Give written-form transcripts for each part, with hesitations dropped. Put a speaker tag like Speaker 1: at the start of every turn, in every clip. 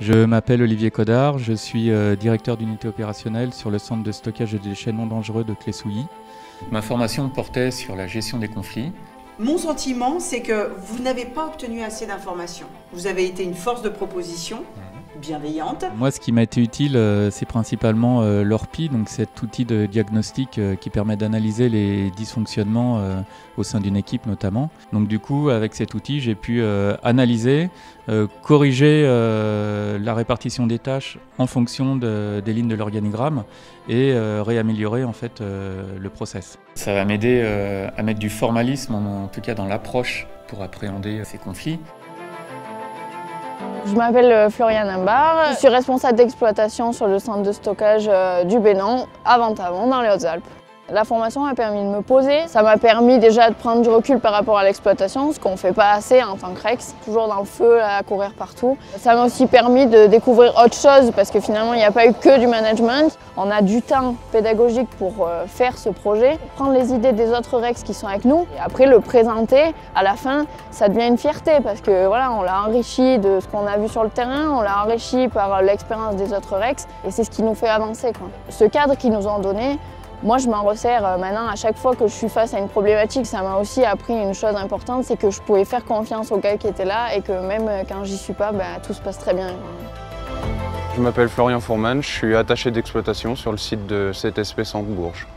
Speaker 1: Je m'appelle Olivier Codard, je suis directeur d'unité opérationnelle sur le centre de stockage de déchets non dangereux de Clé-Souilly. Ma formation portait sur la gestion des conflits.
Speaker 2: Mon sentiment, c'est que vous n'avez pas obtenu assez d'informations. Vous avez été une force de proposition bienveillante.
Speaker 1: Moi, ce qui m'a été utile, c'est principalement l'ORPI, donc cet outil de diagnostic qui permet d'analyser les dysfonctionnements au sein d'une équipe notamment. Donc du coup, avec cet outil, j'ai pu analyser, corriger la répartition des tâches en fonction des lignes de l'organigramme et réaméliorer en fait le process. Ça va m'aider à mettre du formalisme, en tout cas dans l'approche pour appréhender ces conflits.
Speaker 3: Je m'appelle Floriane Imbard, je suis responsable d'exploitation sur le centre de stockage du Bénan, à Ventavon, dans les Hautes-Alpes. La formation m'a permis de me poser, ça m'a permis déjà de prendre du recul par rapport à l'exploitation, ce qu'on ne fait pas assez en tant que Rex, toujours dans le feu, à courir partout. Ça m'a aussi permis de découvrir autre chose parce que finalement il n'y a pas eu que du management. On a du temps pédagogique pour faire ce projet, prendre les idées des autres Rex qui sont avec nous et après le présenter. À la fin, ça devient une fierté parce que voilà, on l'a enrichi de ce qu'on a vu sur le terrain, on l'a enrichi par l'expérience des autres Rex et c'est ce qui nous fait avancer, quoi. Ce cadre qu'ils nous ont donné, moi, je m'en resserre maintenant à chaque fois que je suis face à une problématique. Ça m'a aussi appris une chose importante, c'est que je pouvais faire confiance aux gars qui étaient là et que même quand j'y suis pas, tout se passe très bien.
Speaker 4: Je m'appelle Florian Fourman, je suis attaché d'exploitation sur le site de CTSP Centre-Bourges.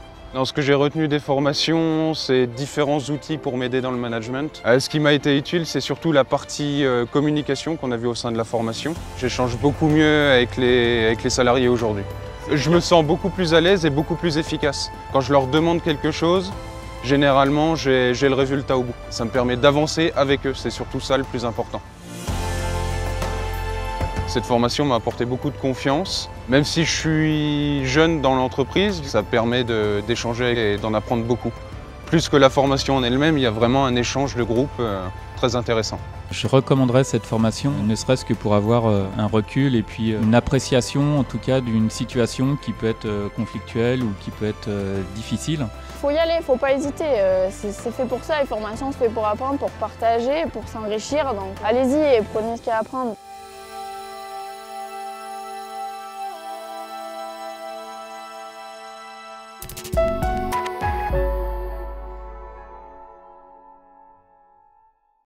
Speaker 4: Ce que j'ai retenu des formations, c'est différents outils pour m'aider dans le management. Ce qui m'a été utile, c'est surtout la partie communication qu'on a vue au sein de la formation. J'échange beaucoup mieux avec les salariés aujourd'hui. Je me sens beaucoup plus à l'aise et beaucoup plus efficace. Quand je leur demande quelque chose, généralement, j'ai le résultat au bout. Ça me permet d'avancer avec eux, c'est surtout ça le plus important. Cette formation m'a apporté beaucoup de confiance. Même si je suis jeune dans l'entreprise, ça permet d'échanger et d'en apprendre beaucoup. Plus que la formation en elle-même, il y a vraiment un échange de groupe très intéressant.
Speaker 1: Je recommanderais cette formation, ne serait-ce que pour avoir un recul et puis une appréciation en tout cas d'une situation qui peut être conflictuelle ou qui peut être difficile.
Speaker 3: Il faut y aller, il ne faut pas hésiter. C'est fait pour ça, les formations, c'est fait pour apprendre, pour partager, pour s'enrichir. Donc allez-y et prenez ce qu'il y a à apprendre.